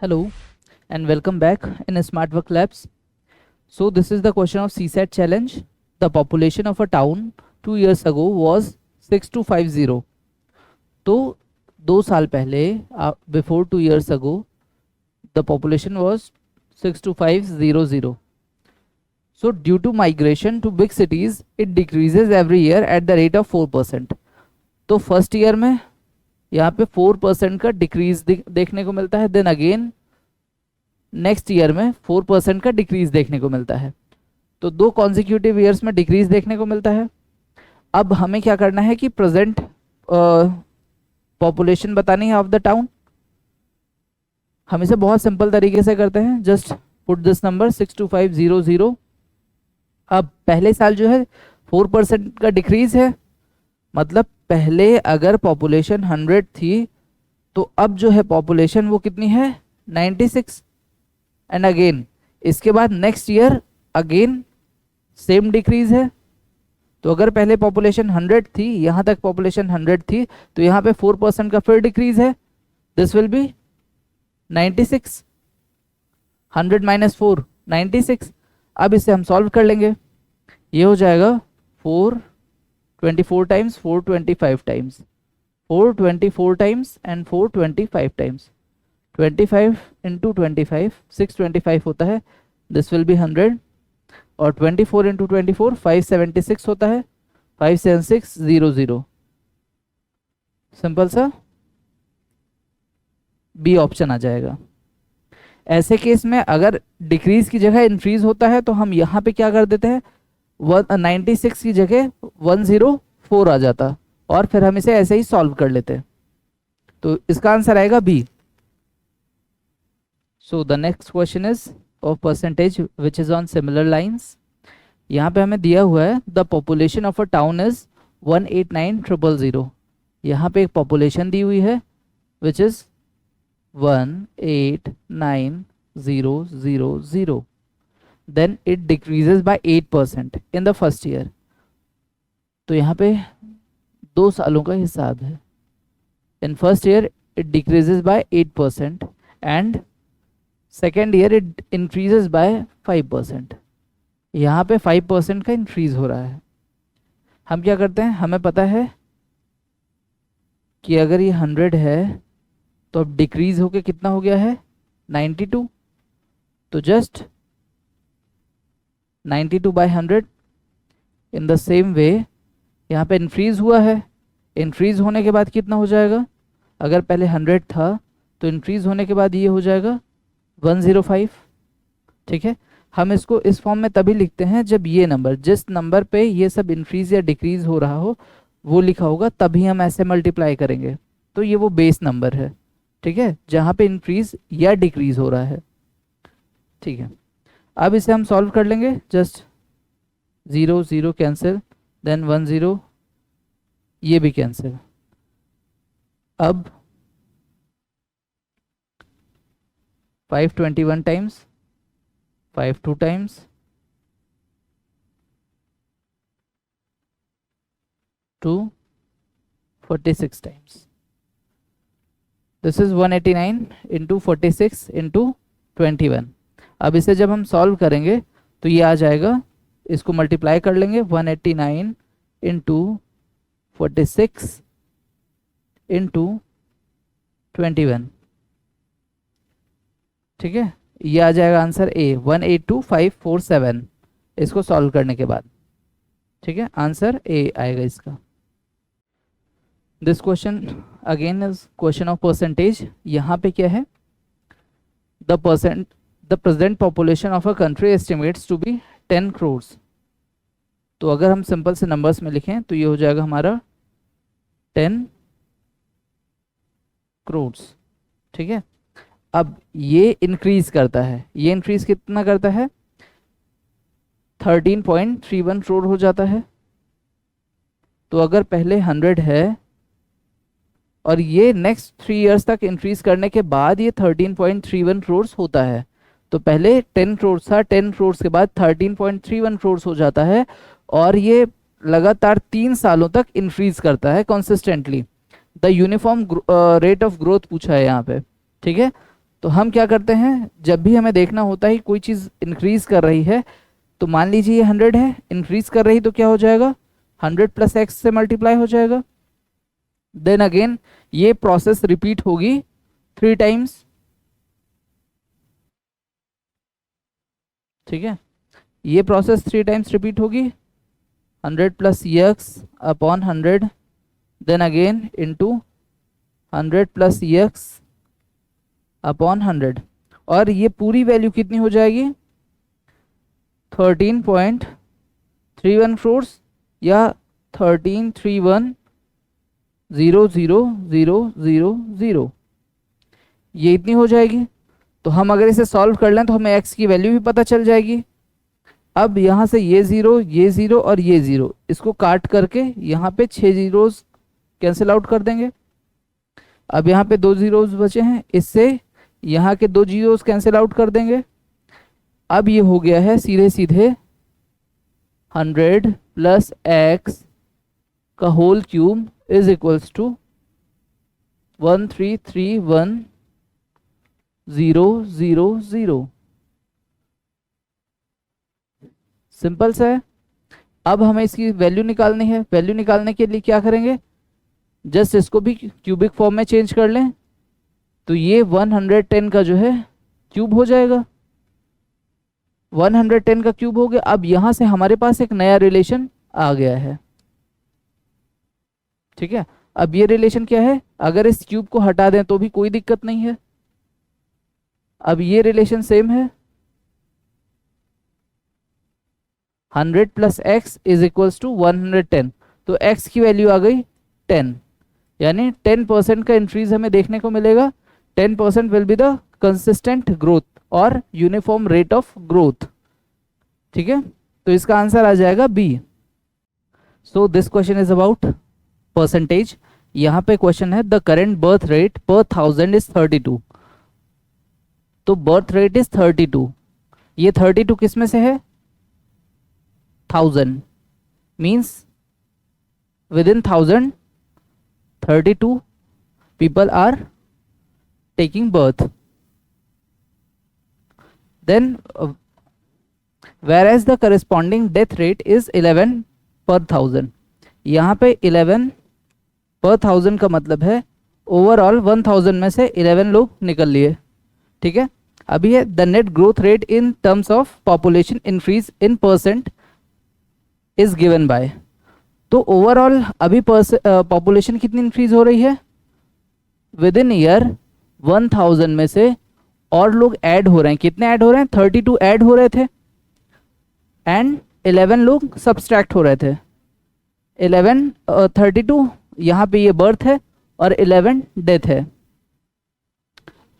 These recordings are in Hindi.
Hello and welcome back in Smart Work Labs. So this is the question of CSAT challenge. The population of a town 2 years ago was 6250. तो 2 साल पहले before 2 years ago the population was 62500. So due to migration to big cities it decreases every year at the rate of 4%. तो फर्स्ट ईयर में यहाँ पे 4% का डिक्रीज देखने को मिलता है, देन अगेन नेक्स्ट ईयर में 4% का डिक्रीज देखने को मिलता है। तो 2 कॉन्जिक्यूटिव ईयर्स में डिक्रीज देखने को मिलता है। अब हमें क्या करना है कि प्रेजेंट पॉपुलेशन बतानी है ऑफ द टाउन। हम इसे बहुत सिंपल तरीके से करते हैं, जस्ट पुट दिस नंबर 62500। अब पहले साल जो है 4% का डिक्रीज है, मतलब पहले अगर पॉपुलेशन 100 थी तो अब जो है पॉपुलेशन वो कितनी है 96। एंड अगेन इसके बाद next year again same decrease है। तो अगर पहले पॉपुलेशन 100 थी, यहाँ तक पॉपुलेशन 100 थी, तो यहाँ पे 4% का फिर डिक्रीज है, दिस विल बी 96। 100 माइनस 4 96। अब इसे हम सॉल्व कर लेंगे, ये हो जाएगा 424 times 425 times 424 times and 425 times 25 into 25 625 होता है, दिस विल बी 100। और 24 इंटू 24 576 होता है, 57600। सिंपल सा बी ऑप्शन आ जाएगा। ऐसे केस में अगर डिक्रीज की जगह इंक्रीज होता है तो हम यहाँ पे क्या कर देते हैं, 96 की जगह 104 आ जाता और फिर हम इसे ऐसे ही सॉल्व कर लेते। तो इसका आंसर आएगा B. So the next question is of percentage which is on similar lines. यहाँ पे हमें दिया हुआ है the population of a town is 189,000। यहाँ पे एक पॉपुलेशन दी हुई है which is 189,000। then it decreases by 8% in the first year। तो यहाँ पे 2 सालों का हिसाब है। in first year it decreases by 8% and second year it increases by 5%। यहाँ पे 5% का इंक्रीज हो रहा है। हम क्या करते हैं, हमें पता है कि अगर ये 100 है तो अब डिक्रीज होके कितना हो गया है 92। तो just 92 by 100। In the same way यहाँ पे इंक्रीज हुआ है, इंक्रीज होने के बाद कितना हो जाएगा, अगर पहले 100 था तो इंक्रीज होने के बाद ये हो जाएगा 105। ठीक है, हम इसको इस फॉर्म में तभी लिखते हैं जब ये नंबर, जिस नंबर पे ये सब इंक्रीज या डिक्रीज हो रहा हो वो लिखा होगा, तभी हम ऐसे मल्टीप्लाई करेंगे। तो ये वो बेस नंबर है, ठीक है, जहाँ पे इंक्रीज या डिक्रीज हो रहा है। ठीक है, अब इसे हम सॉल्व कर लेंगे, जस्ट 0 0 कैंसिल, देन 1 0, ये भी कैंसिल। अब 521 times 52 times 246 times, this is 189 into 46 into 21। अब इसे जब हम सॉल्व करेंगे तो ये आ जाएगा, इसको मल्टीप्लाई कर लेंगे 189 इंटू 46 इंटू 21। ठीक है, ये आ जाएगा आंसर ए 182547 इसको सॉल्व करने के बाद। ठीक है, आंसर ए आएगा इसका। This question again is question of percentage. यहाँ पे क्या है, the present population of a country estimates to be 10 crores। तो अगर हम सिंपल से नंबर्स में लिखें तो ये हो जाएगा हमारा 10 crores। ठीक है, अब ये इंक्रीज करता है, ये इंक्रीज कितना करता है 13.31 crore हो जाता है। तो अगर पहले 100 है और ये नेक्स्ट 3 years तक इंक्रीज करने के बाद ये 13.31 crores होता है। तो पहले 10 crores था, 10 crores के बाद 13.31 crores हो जाता है और ये लगातार 3 सालों तक इंक्रीज करता है consistently. The uniform rate of growth पूछा है यहाँ पे। ठीक है, तो हम क्या करते हैं, जब भी हमें देखना होता है कोई चीज़ इंक्रीज कर रही है, तो मान लीजिए ये 100 है, इंक्रीज कर रही तो क्या हो जाएगा, 100 प्लस एक्स से मल्टीप्लाई हो जाएगा। देन अगेन ये प्रोसेस रिपीट होगी 3 टाइम्स, ठीक है, ये प्रोसेस 3 टाइम्स रिपीट होगी, 100 plus X upon 100, then again into 100 plus X upon 100, और ये पूरी वैल्यू कितनी हो जाएगी, 13.31 करोड़ या 1331,000,000, ये इतनी हो जाएगी। तो हम अगर इसे सॉल्व कर लें तो हमें x की वैल्यू भी पता चल जाएगी। अब यहाँ से ये ज़ीरो और ये ज़ीरो, इसको काट करके यहाँ पे 6 ज़ीरोज़ कैंसिल आउट कर देंगे। अब यहाँ पे 2 ज़ीरोज़ बचे हैं, इससे यहाँ के 2 ज़ीरोज़ कैंसिल आउट कर देंगे। अब ये हो गया है सीधे सीधे 100 प्लस एक्स का whole cube is equals to 1331,000। Simple सा है। अब हमें इसकी वैल्यू निकालनी है। वैल्यू निकालने के लिए क्या करेंगे, जस्ट इसको भी क्यूबिक फॉर्म में चेंज कर लें, तो ये 110 का जो है क्यूब हो जाएगा। 110 का क्यूब हो गया। अब यहां से हमारे पास एक नया रिलेशन आ गया है, ठीक है। अब ये रिलेशन क्या है, अगर इस क्यूब को हटा दें तो भी कोई दिक्कत नहीं है। अब ये रिलेशन सेम है, 100 plus X is equals to 110, तो x की वैल्यू आ गई 10, यानी 10% का इंक्रीज हमें देखने को मिलेगा। 10% will be the consistent growth और यूनिफॉर्म रेट ऑफ ग्रोथ, ठीक है। तो इसका आंसर आ जाएगा B. So this question is about percentage. यहाँ पे क्वेश्चन है द करेंट बर्थ रेट पर 1000 इज 32, तो बर्थ रेट इज 32। ये 32 किस में से है, 1000, means with in 1000 32 people are taking birth. Then whereas the corresponding death rate is 11 per 1000, यहाँ पे 11 per 1000 का मतलब है ओवरऑल 1000 में से 11 लोग निकल लिए, ठीक है। अभी है the net growth rate in terms of population increase in percent is given by, तो ओवरऑल अभी पॉपुलेशन कितनी इंक्रीज हो रही है, विद इन ईयर 1000 में से और लोग ऐड हो रहे हैं। कितने ऐड हो रहे हैं, 32 ऐड हो रहे थे एंड 11 लोग सब्सट्रैक्ट हो रहे थे। 32 यहाँ पे ये बर्थ है और 11 डेथ है।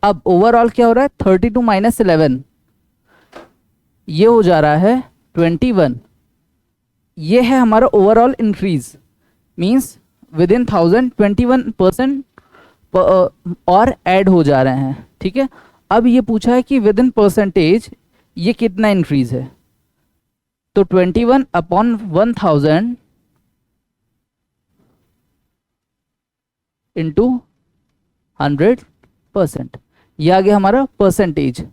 अब ओवरऑल क्या हो रहा है, 32 माइनस 11, ये हो जा रहा है 21। ये है हमारा overall increase, means with in 1000 21% और ऐड हो जा रहे हैं, ठीक है। अब ये पूछा है कि विद इन परसेंटेज ये कितना इंक्रीज है, तो 21 अपॉन 1000 इंटू 100%, ये आ गया हमारा percentage.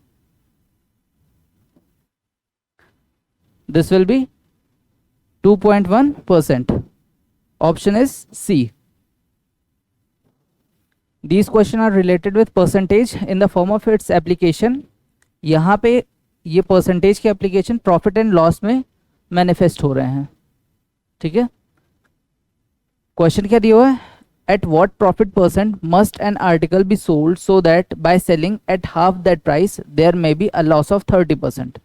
This will be 2.1%. Option is C. These questions are related with percentage in the form of its application. यहाँ पे ये परसेंटेज के एप्लीकेशन प्रॉफिट एंड लॉस में मैनिफेस्ट हो रहे हैं, ठीक है। क्वेश्चन क्या दिया हुआ है, at what profit percent must an article be sold so that by selling at half that price there may be a loss of 30%।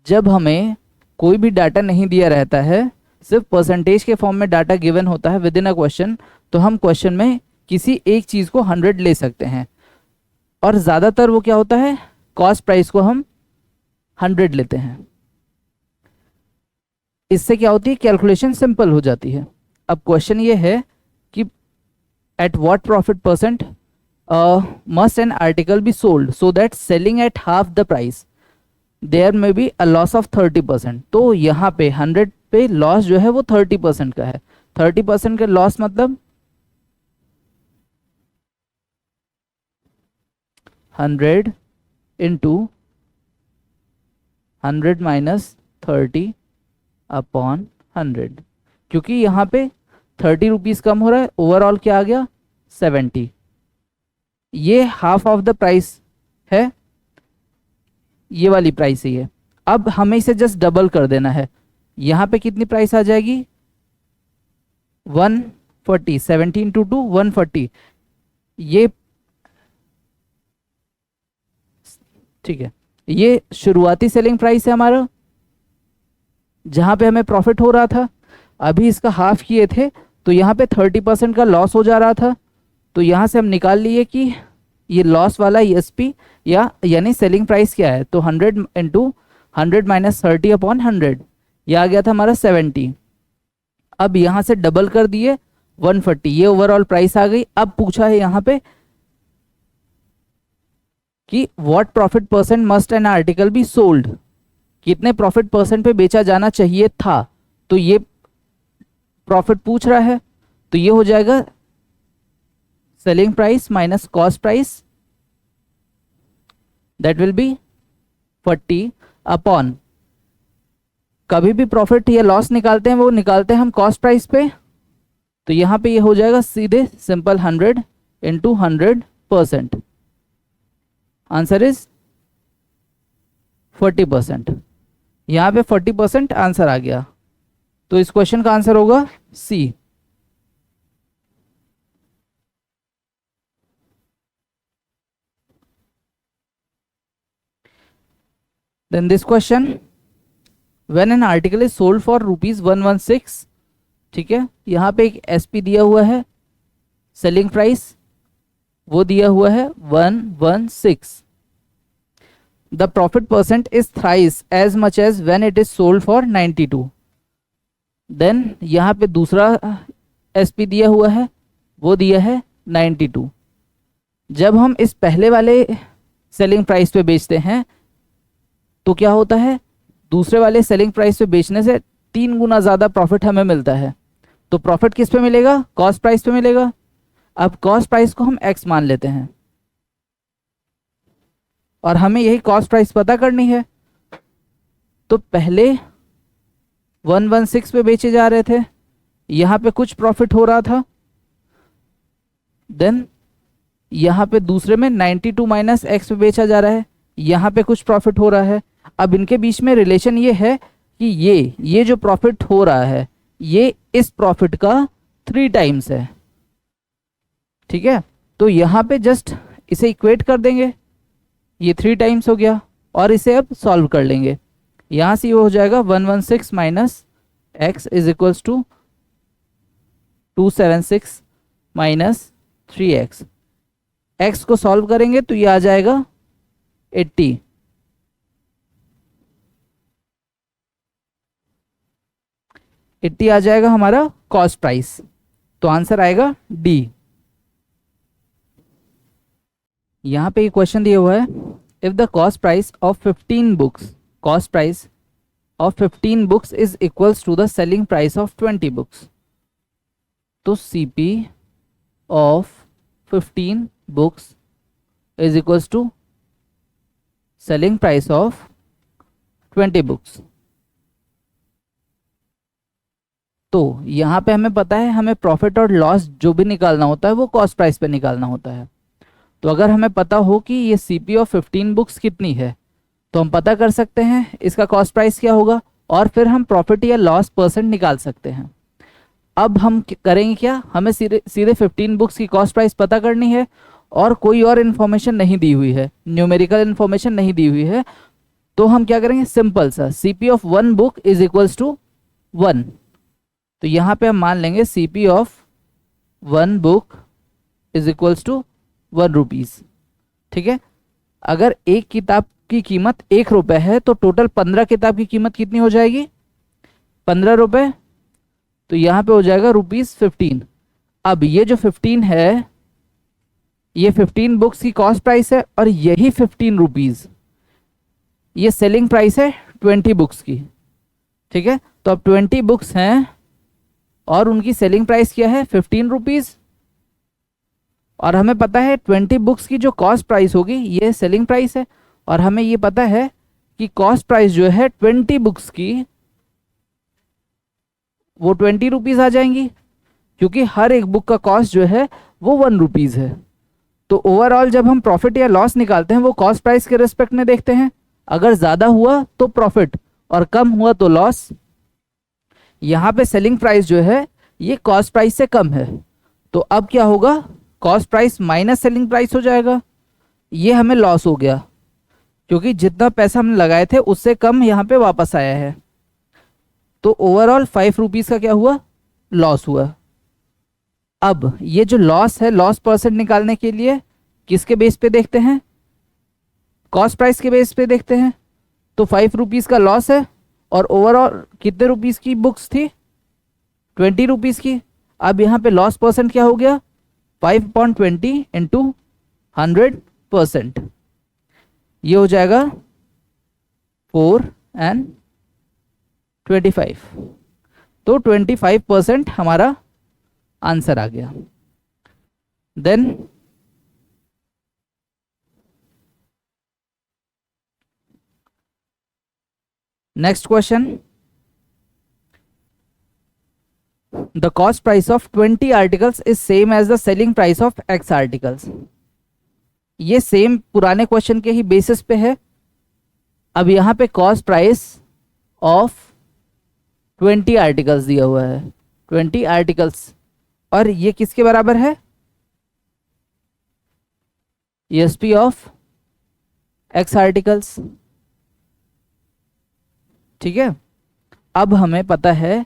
जब हमें कोई भी डाटा नहीं दिया रहता है, सिर्फ परसेंटेज के फॉर्म में डाटा गिवन होता है विद इन अ क्वेश्चन, तो हम क्वेश्चन में किसी एक चीज़ को 100 ले सकते हैं, और ज़्यादातर वो क्या होता है, कॉस्ट प्राइस को हम 100 लेते हैं। इससे क्या होती है, कैलकुलेशन सिंपल हो जाती है। अब क्वेश्चन ये है कि at what profit percent must an article be sold so that selling at half the price there may be a loss of 30%। तो यहाँ पे 100 पे लॉस जो है वो 30% का है। 30% का लॉस मतलब 100 इंटू 100 माइनस 30 अपॉन 100, क्योंकि यहाँ पे 30 रुपीज़ कम हो रहा है, ओवरऑल क्या आ गया 70। ये हाफ ऑफ द प्राइस है, ये वाली प्राइस ही है। अब हमें इसे जस्ट डबल कर देना है। यहाँ पे कितनी प्राइस आ जाएगी 140, 70 इंटू 2 140, ये ठीक है, ये शुरुआती सेलिंग प्राइस है हमारा, जहां पे हमें प्रॉफिट हो रहा था। अभी इसका हाफ किए थे तो यहाँ पे 30% का लॉस हो जा रहा था, तो यहाँ से हम निकाल लिए कि ये लॉस वाला ESP या यानी सेलिंग प्राइस क्या है, तो 100 इंटू 100 माइनस 30 अपॉन 100, यह आ गया था हमारा 70। अब यहाँ से डबल कर दिए 140, ये ओवरऑल प्राइस आ गई। अब पूछा है यहाँ पे कि what profit percent must an article be sold, कितने प्रॉफिट परसेंट पे बेचा जाना चाहिए था, तो ये प्रॉफिट पूछ रहा है, तो ये हो जाएगा selling price minus cost price, that will be 40 upon, कभी भी प्रॉफिट या लॉस निकालते हैं वो निकालते हैं हम कॉस्ट प्राइस पे, तो यहां पे ये हो जाएगा सीधे सिंपल 100 इंटू 100%, आंसर इज 40%। यहां पे 40% आंसर आ गया, तो इस क्वेश्चन का आंसर होगा C. Then this question, when an article is sold for ₹116, ठीक है, यहाँ पे एक SP दिया हुआ है, सेलिंग प्राइस वो दिया हुआ है 116, the profit percent is thrice as much as when it is sold for 92। Then यहाँ पे दूसरा SP दिया हुआ है, वो दिया है 92। जब हम इस पहले वाले सेलिंग प्राइस पे बेचते हैं तो क्या होता है, दूसरे वाले सेलिंग प्राइस पे बेचने से 3 गुना ज़्यादा प्रॉफिट हमें मिलता है। तो प्रॉफिट किस पे मिलेगा, कॉस्ट प्राइस पे मिलेगा। अब कॉस्ट प्राइस को हम X मान लेते हैं और हमें यही कॉस्ट प्राइस पता करनी है। तो पहले 116 पे बेचे जा रहे थे, यहाँ पे कुछ प्रॉफिट हो रहा था, देन यहाँ पे दूसरे में 92 माइनस X पे बेचा जा रहा है, यहाँ पे कुछ प्रॉफिट हो रहा है। अब इनके बीच में रिलेशन ये है कि ये जो प्रॉफिट हो रहा है ये इस प्रॉफिट का 3 टाइम्स है, ठीक है। तो यहाँ पे जस्ट इसे इक्वेट कर देंगे, ये 3 टाइम्स हो गया, और इसे अब सॉल्व कर लेंगे। यहाँ से ये हो जाएगा 116 minus X is equals to 276 minus 3X। X को सॉल्व करेंगे तो ये आ जाएगा 80। आ जाएगा हमारा कॉस्ट प्राइस, तो आंसर आएगा डी। यहां पे क्वेश्चन दिया हुआ है, if the cost price of 15 books, cost price of 15 books is equals to the selling price of 20 books, तो CP of 15 books is equals to selling price of 20 books. तो यहाँ पे हमें पता है हमें प्रॉफिट और लॉस जो भी निकालना होता है वो कॉस्ट प्राइस पे निकालना होता है। तो अगर हमें पता हो कि ये CP ऑफ 15 बुक्स कितनी है तो हम पता कर सकते हैं इसका कॉस्ट प्राइस क्या होगा, और फिर हम प्रॉफिट या लॉस परसेंट निकाल सकते हैं। अब हम करेंगे क्या, हमें सीधे 15 बुक्स की कॉस्ट प्राइस पता करनी है और कोई और इन्फॉर्मेशन नहीं दी हुई है, न्यूमेरिकल इन्फॉर्मेशन नहीं दी हुई है। तो हम क्या करेंगे, सिंपल सा CP of 1 book is equals to 1। तो यहाँ पे हम मान लेंगे CP of 1 book is equals to 1 rupees, ठीक है। अगर एक किताब की कीमत 1 रुपये है तो टोटल 15 किताब की कीमत कितनी हो जाएगी, 15 रुपये। तो यहाँ पे हो जाएगा ₹15। अब ये जो 15 है ये 15 बुक्स की कॉस्ट प्राइस है और यही 15 रुपीज़ ये सेलिंग प्राइस है 20 बुक्स की, ठीक है। तो अब 20 बुक्स हैं और उनकी सेलिंग प्राइस क्या है 15 रुपीज़, और हमें पता है 20 बुक्स की जो कॉस्ट प्राइस होगी ये सेलिंग प्राइस है, और हमें ये पता है कि कॉस्ट प्राइस जो है 20 बुक्स की वो 20 रुपीज़ आ जाएंगी, क्योंकि हर एक बुक का कॉस्ट जो है वो 1 रुपीज़ है। तो ओवरऑल जब हम प्रॉफिट या लॉस निकालते हैं वो कॉस्ट प्राइस के रिस्पेक्ट में देखते हैं। अगर ज़्यादा हुआ तो प्रॉफिट और कम हुआ तो लॉस। यहाँ पे सेलिंग प्राइस जो है ये कॉस्ट प्राइस से कम है, तो अब क्या होगा, cost price minus selling price हो जाएगा। ये हमें लॉस हो गया, क्योंकि जितना पैसा हमने लगाए थे उससे कम यहाँ पे वापस आया है। तो ओवरऑल 5 रुपीज़ का क्या हुआ, लॉस हुआ। अब ये जो लॉस है, लॉस परसेंट निकालने के लिए किसके बेस पे देखते हैं, कॉस्ट प्राइस के बेस पे देखते हैं। तो 5 रुपीज़ का लॉस है, और ओवरऑल कितने रुपीज़ की बुक्स थी, 20 रुपीज़ की। अब यहाँ पे लॉस परसेंट क्या हो गया, 5.20 इंटू 100%, ये हो जाएगा 4 और 25। तो 25% हमारा आंसर आ गया। Then next question, the cost price of 20 articles is same as the selling price of X articles. ये सेम पुराने क्वेश्चन के ही बेसिस पे है। अब यहाँ पे कॉस्ट प्राइस ऑफ 20 आर्टिकल्स दिया हुआ है, 20 आर्टिकल्स, और ये किसके बराबर है, ESP ऑफ X आर्टिकल्स। ठीक है, अब हमें पता है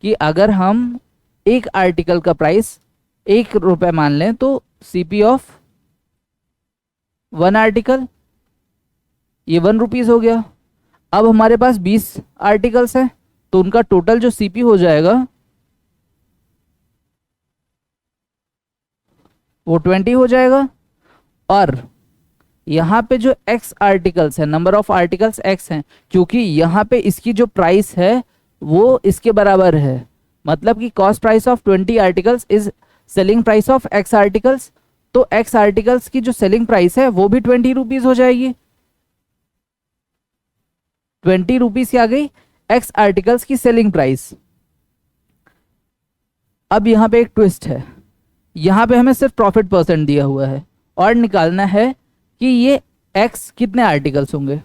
कि अगर हम एक आर्टिकल का प्राइस 1 रुपये मान लें तो CP ऑफ 1 आर्टिकल ये 1 रुपीज़ हो गया। अब हमारे पास 20 आर्टिकल्स हैं, तो उनका टोटल जो CP हो जाएगा वो 20 हो जाएगा। और यहाँ पे जो X आर्टिकल्स है, नंबर ऑफ आर्टिकल्स X हैं, क्योंकि यहाँ पे इसकी जो प्राइस है वो इसके बराबर है, मतलब कि cost price of 20 articles is selling price of X articles. तो X आर्टिकल्स की जो सेलिंग प्राइस है वो भी 20 रुपीज़ हो जाएगी। 20 रुपीज़ की आ गई X आर्टिकल्स की सेलिंग प्राइस। अब यहाँ पे एक ट्विस्ट है, यहाँ पे हमें सिर्फ प्रॉफिट परसेंट दिया हुआ है और निकालना है कि ये X कितने आर्टिकल्स होंगे।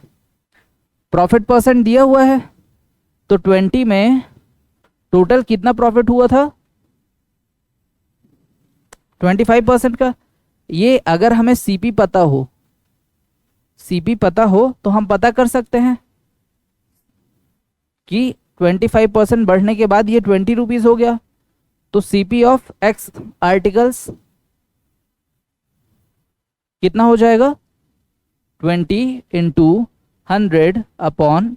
प्रॉफिट परसेंट दिया हुआ है, तो 20 में टोटल कितना प्रॉफिट हुआ था, 25% का। ये अगर हमें CP पता हो, CP पता हो तो हम पता कर सकते हैं कि 25% बढ़ने के बाद ये 20 रुपीज़ हो गया। तो CP ऑफ X आर्टिकल्स कितना हो जाएगा, 20 इंटू 100 अपॉन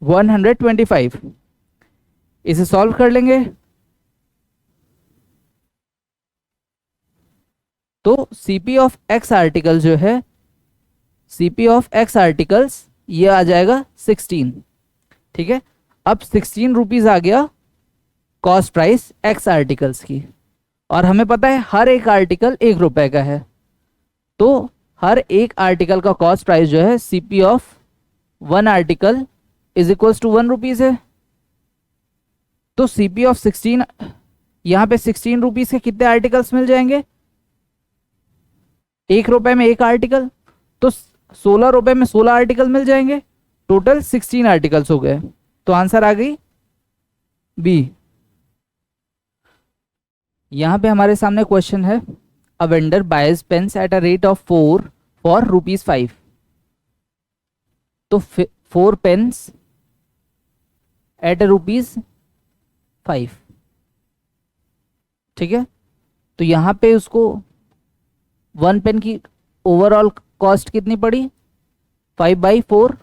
125। इसे सॉल्व कर लेंगे तो CP ऑफ X आर्टिकल जो है, CP ऑफ X आर्टिकल्स ये आ जाएगा 16। ठीक है, अब 16 रुपीज़ आ गया कॉस्ट प्राइस X आर्टिकल्स की, और हमें पता है हर एक आर्टिकल 1 रुपए का है, तो हर एक आर्टिकल का कॉस्ट प्राइस जो है CP of 1 article is equals to 1 rupees है। तो CP ऑफ 16, यहाँ पे 16 रुपीज़ के कितने आर्टिकल्स मिल जाएंगे, 1 रुपए में 1 आर्टिकल, तो 16 रुपए में 16 आर्टिकल मिल जाएंगे, टोटल 16 आर्टिकल्स हो गए। तो आंसर आ गई B। यहाँ पे हमारे सामने क्वेश्चन है, a vendor buys pens at a rate of 4 for ₹5। तो 4 पेन्स एट ₹5। ठीक है, तो यहाँ पे उसको 1 पेन की ओवरऑल कॉस्ट कितनी पड़ी, 5/4।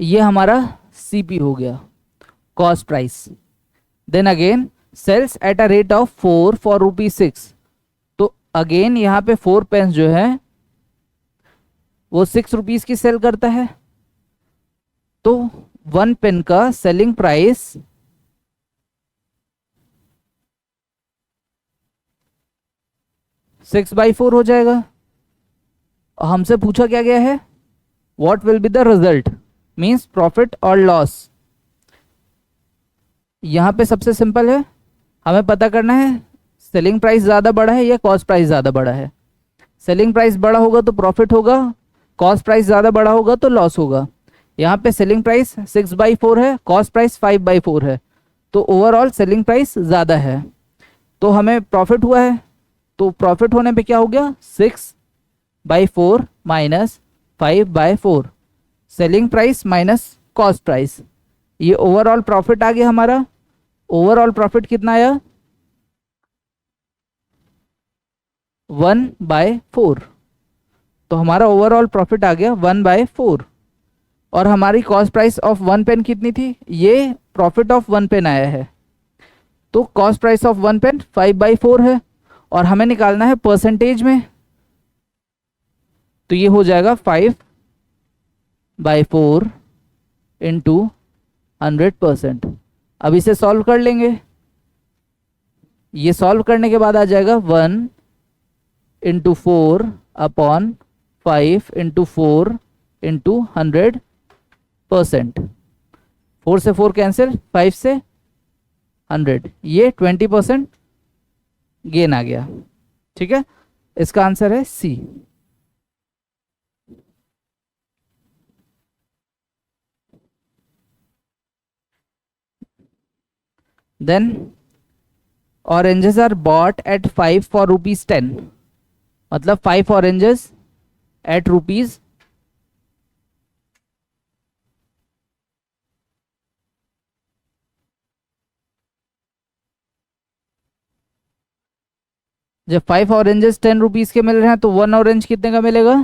ये हमारा CP हो गया, cost price. Then again sells at a rate of 4 for ₹6। तो अगेन यहाँ पे 4 पेन्स जो है वो 6 रुपीज़ की सेल करता है, तो 1 पेन का सेलिंग प्राइस 6/4 हो जाएगा। और हमसे पूछा क्या गया है, what will be the result, means profit और लॉस। यहाँ पे सबसे सिंपल है, हमें पता करना है सेलिंग प्राइस ज़्यादा बड़ा है या कॉस्ट प्राइस ज़्यादा बड़ा है। सेलिंग प्राइस बड़ा होगा तो प्रॉफिट होगा, कॉस्ट प्राइस ज़्यादा बड़ा होगा तो लॉस होगा। यहाँ पे सेलिंग प्राइस 6/4 है, कॉस्ट प्राइस 5/4 है, तो ओवरऑल सेलिंग प्राइस ज़्यादा है, तो हमें प्रॉफिट हुआ है। तो प्रॉफिट होने पे क्या हो गया, 6/4 minus 5/4, selling price minus cost price, ये ओवरऑल प्रॉफिट आ गया हमारा। ओवरऑल प्रॉफिट कितना आया, 1/4, तो हमारा ओवरऑल प्रॉफिट आ गया 1/4। और हमारी कॉस्ट प्राइस ऑफ 1 पेन कितनी थी, ये प्रॉफिट ऑफ 1 पेन आया है, तो कॉस्ट प्राइस ऑफ 1 पेन 5/4 है। और हमें निकालना है परसेंटेज में, तो ये हो जाएगा 5/4 इंटू 100%। अब इसे सॉल्व कर लेंगे, ये सॉल्व करने के बाद आ जाएगा 1 इंटू 4 अपॉन 5 इंटू 4 इंटू 100%। 4 से 4 कैंसिल, 5 से 100, ये 20% गेन आ गया। ठीक है, इसका आंसर है C. Then oranges are bought at 5 for ₹10, मतलब 5 ऑरेंजेस एट रुपीज जब 5 ऑरेंजेस 10 रुपीज के मिल रहे हैं तो 1 ऑरेंज कितने का मिलेगा,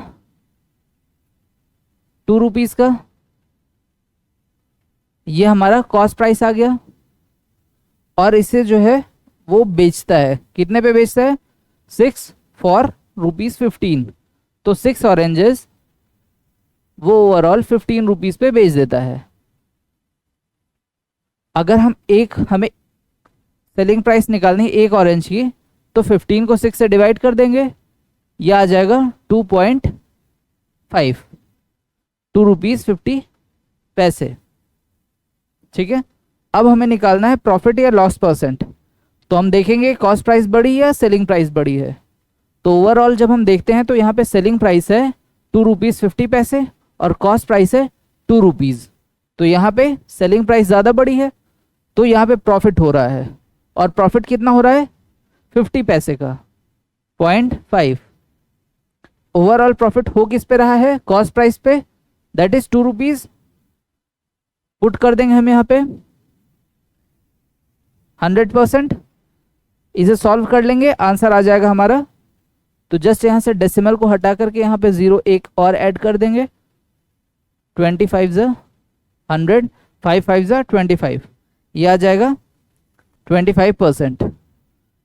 2 रुपीज का। ये हमारा कॉस्ट प्राइस आ गया। और इसे जो है वो बेचता है, कितने पे बेचता है, 6 फॉर ₹15, तो 6 ऑरेंजेस वो ओवरऑल 15 रुपीज पे बेच देता है। अगर हमें सेलिंग प्राइस निकालनी है एक ऑरेंज की, तो 15 को 6 से डिवाइड कर देंगे, यह आ जाएगा 2.5, 2 रुपीज 50 पैसे। ठीक है, अब हमें निकालना है प्रॉफिट या लॉस परसेंट। तो हम देखेंगे कॉस्ट प्राइस बड़ी है या सेलिंग प्राइस बड़ी है। तो ओवरऑल जब हम देखते हैं तो यहाँ पे सेलिंग प्राइस है 2 रुपीज 50 पैसे और कॉस्ट प्राइस है 2 रुपीज, तो यहाँ पे सेलिंग प्राइस ज़्यादा बड़ी है, तो यहाँ पे प्रॉफिट हो रहा है। और प्रॉफिट कितना हो रहा है, 50 पैसे का, 0.5। ओवरऑल प्रॉफिट हो किस पे रहा है, कॉस्ट प्राइस पे, दैट इज 2 रुपीज। पुट कर देंगे हम यहाँ पे 100%, इसे सॉल्व कर लेंगे, आंसर आ जाएगा हमारा। तो जस्ट यहाँ से डेसिमल को हटा करके यहाँ पे 0 एक और ऐड कर देंगे, 25 ज़ा 100, 5 5 ज़ा 25, ये आ जाएगा 25%।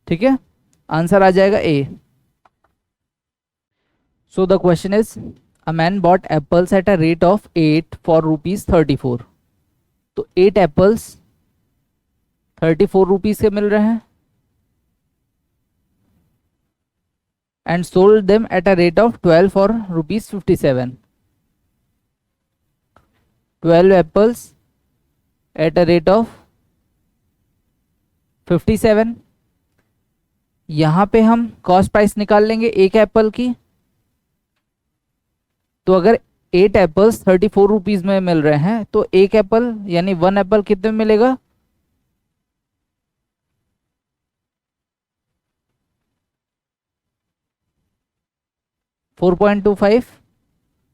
ठीक है, आंसर आ जाएगा A. So the question is a man bought apples at a rate of 8 for ₹34। तो 8 एप्पल्स 34 रुपीज के मिल रहे हैं, and sold them at a rate of 12 for ₹57। 12 apples at a rate of 57। यहाँ पे हम कॉस्ट प्राइस निकाल लेंगे एक एप्पल की। तो अगर 8 एप्पल्स 34 रुपीज में मिल रहे हैं तो एक एप्पल यानी 1 एप्पल कितने में मिलेगा, 4.25,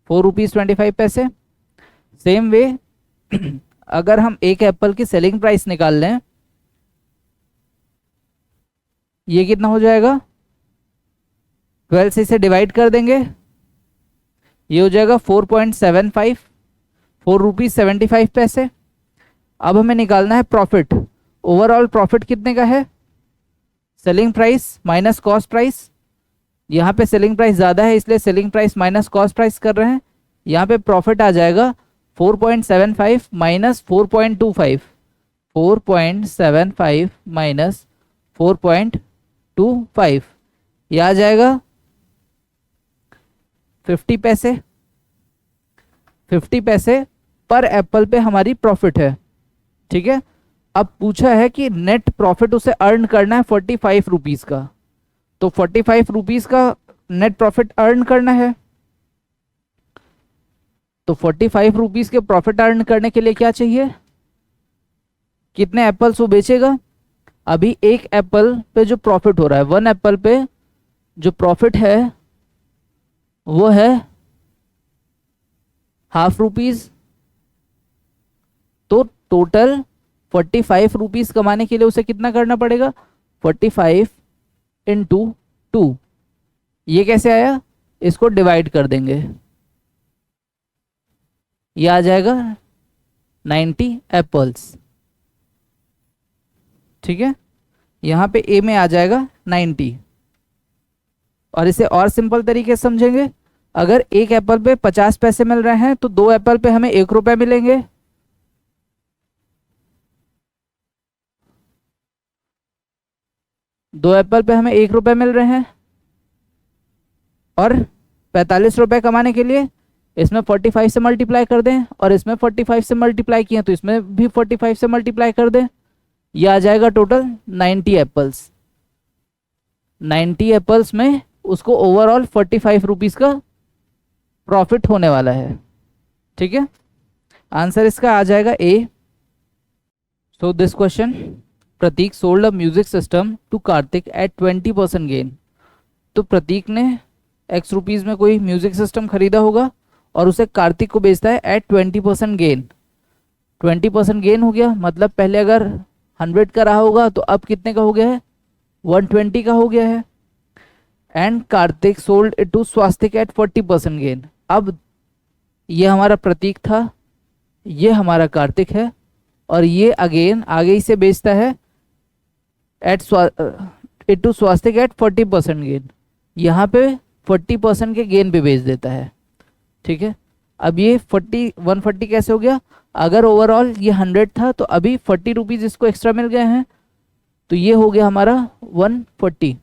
4 रुपीज 25 पैसे। सेम वे अगर हम एक एप्पल की सेलिंग प्राइस निकाल लें, ये कितना हो जाएगा, 12 से इसे डिवाइड कर देंगे, ये हो जाएगा 4.75, 4 रुपीज 75 पैसे। अब हमें निकालना है प्रॉफिट। ओवरऑल प्रॉफिट कितने का है, selling price minus cost price. यहाँ पे सेलिंग प्राइस ज़्यादा है इसलिए selling price minus cost price कर रहे हैं। यहाँ पे प्रॉफिट आ जाएगा 4.75 माइनस 4.25, 4.75 माइनस 4.25, ये आ जाएगा 50 पैसे। 50 पैसे पर एप्पल पे हमारी प्रॉफिट है, ठीक है। अब पूछा है कि नेट प्रॉफिट उसे अर्न करना है 45 रुपीज का, तो 45 रुपीज का नेट प्रॉफिट अर्न करना है। तो 45 रुपीज के प्रॉफिट अर्न करने के लिए क्या चाहिए, कितने एप्पल्स वो बेचेगा। अभी एक एप्पल पे जो प्रॉफिट हो रहा है, 1 एप्पल पे जो प्रॉफिट है वो है ₹0.5। तो टोटल 45 रुपीज कमाने के लिए उसे कितना करना पड़ेगा, 45 इंटू 2। ये कैसे आया, इसको डिवाइड कर देंगे, ये आ जाएगा 90 एप्पल्स, ठीक है। यहां पे ए में आ जाएगा 90। और इसे और सिंपल तरीके से समझेंगे, अगर एक एप्पल पे 50 पैसे मिल रहे हैं तो 2 एप्पल पे हमें 1 रुपए मिलेंगे। दो एप्पल पे हमें 1 रुपए मिल रहे हैं, और 45 रुपए कमाने के लिए इसमें 45 से मल्टीप्लाई कर दें, और इसमें 45 से मल्टीप्लाई किए तो इसमें भी 45 से मल्टीप्लाई कर दें। ये आ जाएगा टोटल 90 एप्पल्स। 90 एप्पल्स में उसको ओवरऑल 45 रुपीज का प्रॉफिट होने वाला है, ठीक है। आंसर इसका आ जाएगा A. So this question, Prateek sold a music system to Kartik at 20% gain. तो प्रतीक ने x रुपीज में कोई म्यूजिक सिस्टम खरीदा होगा और उसे कार्तिक को बेचता है एट 20% गेन। 20% गेन हो गया, मतलब पहले अगर 100 का रहा होगा तो अब कितने का हो गया है, 120 का हो गया है। And Kartik sold it to Swastik at 40% gain. अब ये हमारा प्रतीक था, ये हमारा कार्तिक है, और ये अगेन आगे ही से बेचता है at it to Swastik at 40% gain. यहाँ पे 40% के गेन पे बेच देता है, ठीक है। अब ये 140 कैसे हो गया, अगर ओवरऑल ये 100 था तो अभी 40 रुपीज इसको एक्स्ट्रा मिल गए हैं, तो ये हो गया हमारा 140।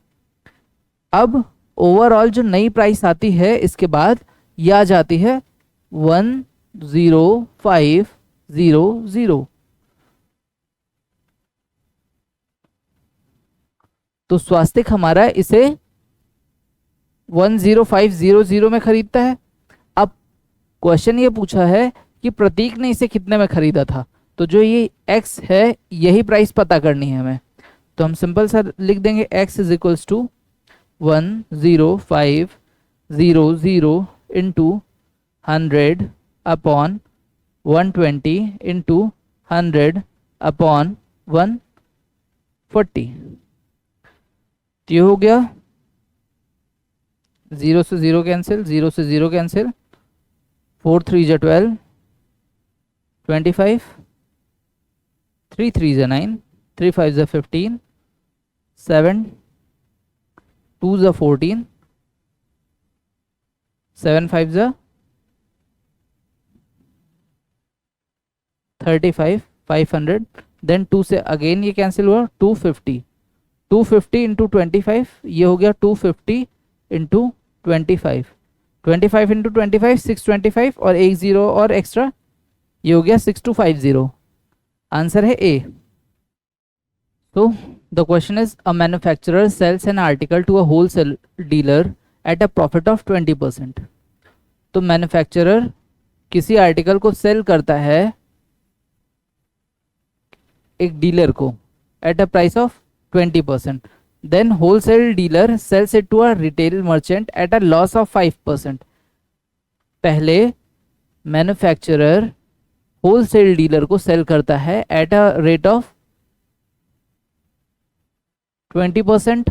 अब ओवरऑल जो नई प्राइस आती है इसके बाद ये आ जाती है 10500। तो स्वास्तिक हमारा इसे 10500 में खरीदता है। अब क्वेश्चन ये पूछा है कि प्रतीक ने इसे कितने में खरीदा था, तो जो ये x है यही प्राइस पता करनी है हमें। तो हम सिंपल सा लिख देंगे x is equals to 10500 into 100 upon 120 into 100 upon 140। तो ये हो गया 0 से 0 कैंसिल, 0 से 0 कैंसिल, 4 3 जा 12, 25, 3 3 जा 9, 3 5 जा 15, 7 2 जा 14, 7 5 जा 35, 500, देन 2 से अगेन ये कैंसिल हुआ, 250, 250 इंटू 25, ये हो गया 250 इंटू 25, 25 इंटू 25 625, और एक जीरो और एक्स्ट्रा, ये हो गया 6250। आंसर है ए। तो the question is a manufacturer sells an article to a wholesale dealer at a profit of 20%। तो मैन्युफैक्चरर किसी आर्टिकल को सेल करता है एक डीलर को at a price of 20%, then wholesale dealer sells it to a retail merchant at a loss of 5%। पहले मैन्युफैक्चरर होलसेल डीलर को सेल करता है at a rate of 20%,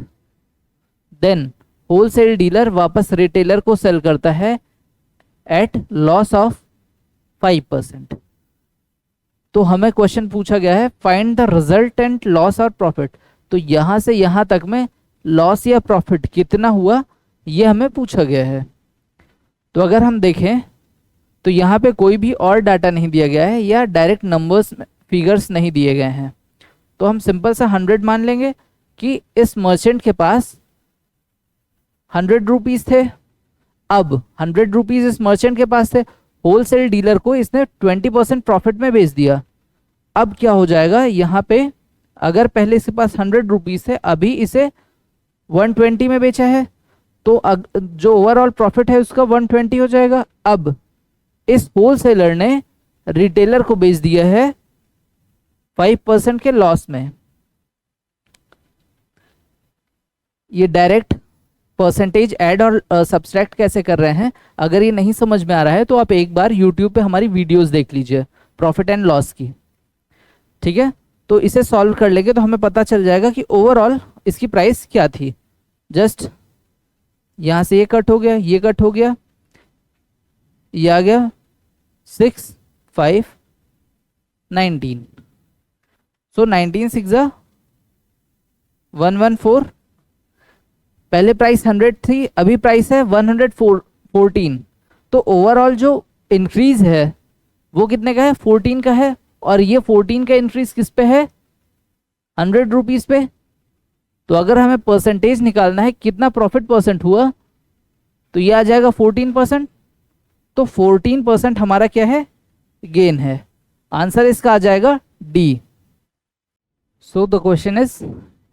then wholesale dealer वापस रिटेलर को सेल करता है एट लॉस ऑफ 5%। तो हमें क्वेश्चन पूछा गया है फाइंड द रिजल्टेंट लॉस और प्रॉफिट। तो यहां से यहां तक में लॉस या प्रॉफिट कितना हुआ ये हमें पूछा गया है। तो अगर हम देखें तो यहाँ पे कोई भी और डाटा नहीं दिया गया है या डायरेक्ट नंबर्स फिगर्स नहीं दिए गए हैं, तो हम सिंपल सा 100 मान लेंगे कि इस मर्चेंट के पास 100 रुपीज थे, अब 100 रुपीज इस मर्चेंट के पास थे, होलसेल डीलर को इसने 20% प्रॉफिट में बेच दिया। अब क्या हो जाएगा यहाँ पे, अगर पहले इसके पास 100 रुपीज थे, अभी इसे 120 में बेचा है, तो जो ओवरऑल प्रॉफिट है उसका 120 हो जाएगा। अब इस होलसेलर ने रिटेलर को बेच दिया है 5% के लॉस में। ये डायरेक्ट परसेंटेज ऐड और सब्सट्रैक्ट कैसे कर रहे हैं, अगर ये नहीं समझ में आ रहा है तो आप एक बार यूट्यूब पे हमारी वीडियोस देख लीजिए प्रॉफिट एंड लॉस की, ठीक है। तो इसे सॉल्व कर लेंगे तो हमें पता चल जाएगा कि ओवरऑल इसकी प्राइस क्या थी। जस्ट यहां से ये कट हो गया, ये कट हो गया, ये आ गया 6 5 19, सो 19 6 114। पहले प्राइस 100 थी, अभी प्राइस है 114। तो ओवरऑल जो इंक्रीज है वो कितने का है, 14 का है, और ये 14 का इंक्रीज किस पे है, 100 रुपीज पे। तो अगर हमें परसेंटेज निकालना है कितना प्रॉफिट परसेंट हुआ, तो ये आ जाएगा 14%। तो 14% हमारा क्या है, गेन है। आंसर इसका आ जाएगा D. So the question is,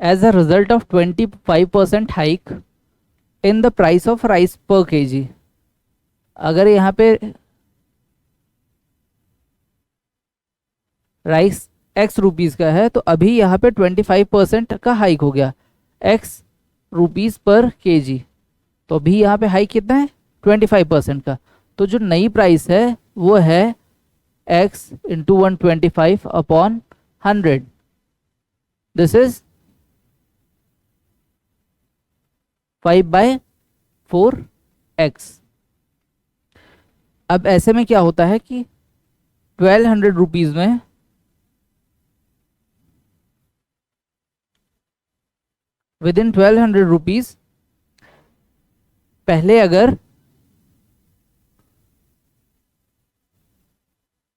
as a result of 25% hike in the price of rice per kg, अगर यहाँ पे राइस x रुपीज का है तो अभी यहाँ पे 25% का हाइक हो गया, x रुपीज पर केजी। तो अभी यहाँ पे हाइक कितना है, 25% का। तो जो नई प्राइस है वो है x into 125 upon 100, this is 5/4x। अब ऐसे में क्या होता है कि 1200 रुपीज में विद इन 1200 रुपीज पहले अगर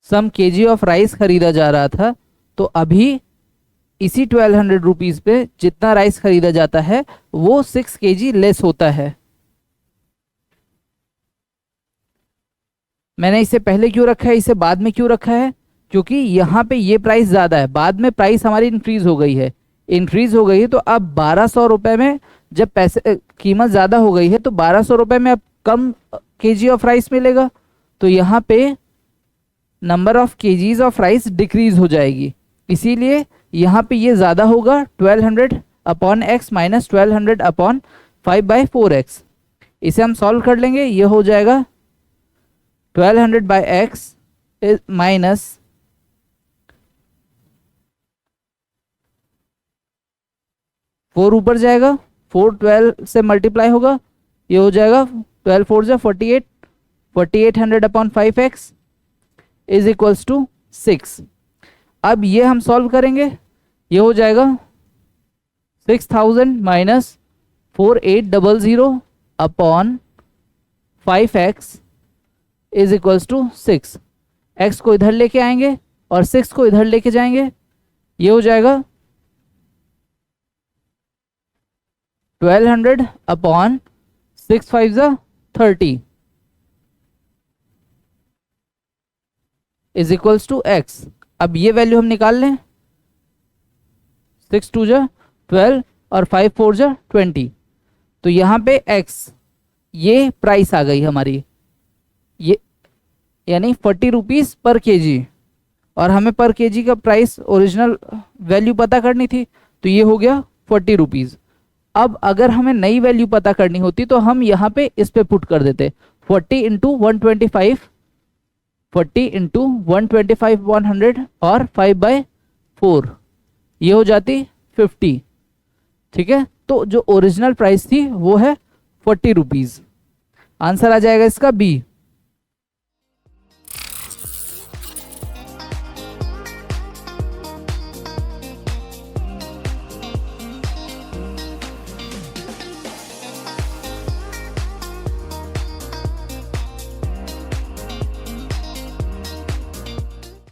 सम केजी ऑफ राइस खरीदा जा रहा था, तो अभी इसी 1200 रुपीज पे जितना राइस खरीदा जाता है वो 6 केजी लेस होता है। मैंने इसे पहले क्यों रखा है, इसे बाद में क्यों रखा है, क्योंकि यहाँ पे ये प्राइस ज़्यादा है, बाद में प्राइस हमारी इंक्रीज हो गई है, तो अब 1200 रुपये में जब पैसे कीमत ज़्यादा हो गई है तो 1200 रुपये में अब कम केजी ऑफ राइस मिलेगा, तो यहाँ पे number of KGs of rice decrease हो जाएगी, इसीलिए यहाँ पे ये ज़्यादा होगा 1200 upon x minus 1200 upon 5/4x। इसे हम सॉल्व कर लेंगे, ये हो जाएगा 1200/x माइनस 4 ऊपर जाएगा, 4 12 से मल्टीप्लाई होगा, ये हो जाएगा 12 4 जा 48, 4800 upon 5x is equals to 6। अब ये हम सॉल्व करेंगे, ये हो जाएगा 6000 minus 4800 upon 5x is equals to 6। x को इधर लेके आएंगे और 6 को इधर लेके जाएंगे, ये हो जाएगा 1200 अपॉन 6 5 जा 30 इज इक्वल्स टू x। अब ये वैल्यू हम निकाल लें, 6 2 जा 12 और 5 4 जा 20। तो यहाँ पे x ये प्राइस आ गई हमारी, ये यानी 40 रुपीज़ पर केजी, और हमें पर केजी का प्राइस ओरिजिनल वैल्यू पता करनी थी, तो ये हो गया 40 रुपीज़। अब अगर हमें नई वैल्यू पता करनी होती तो हम यहाँ पे इस पे पुट कर देते 40 इंटू 125, 40 इंटू 125 100 और 5/4, ये हो जाती 50, ठीक है। तो जो ओरिजिनल प्राइस थी वो है 40 रुपीज़। आंसर आ जाएगा इसका बी।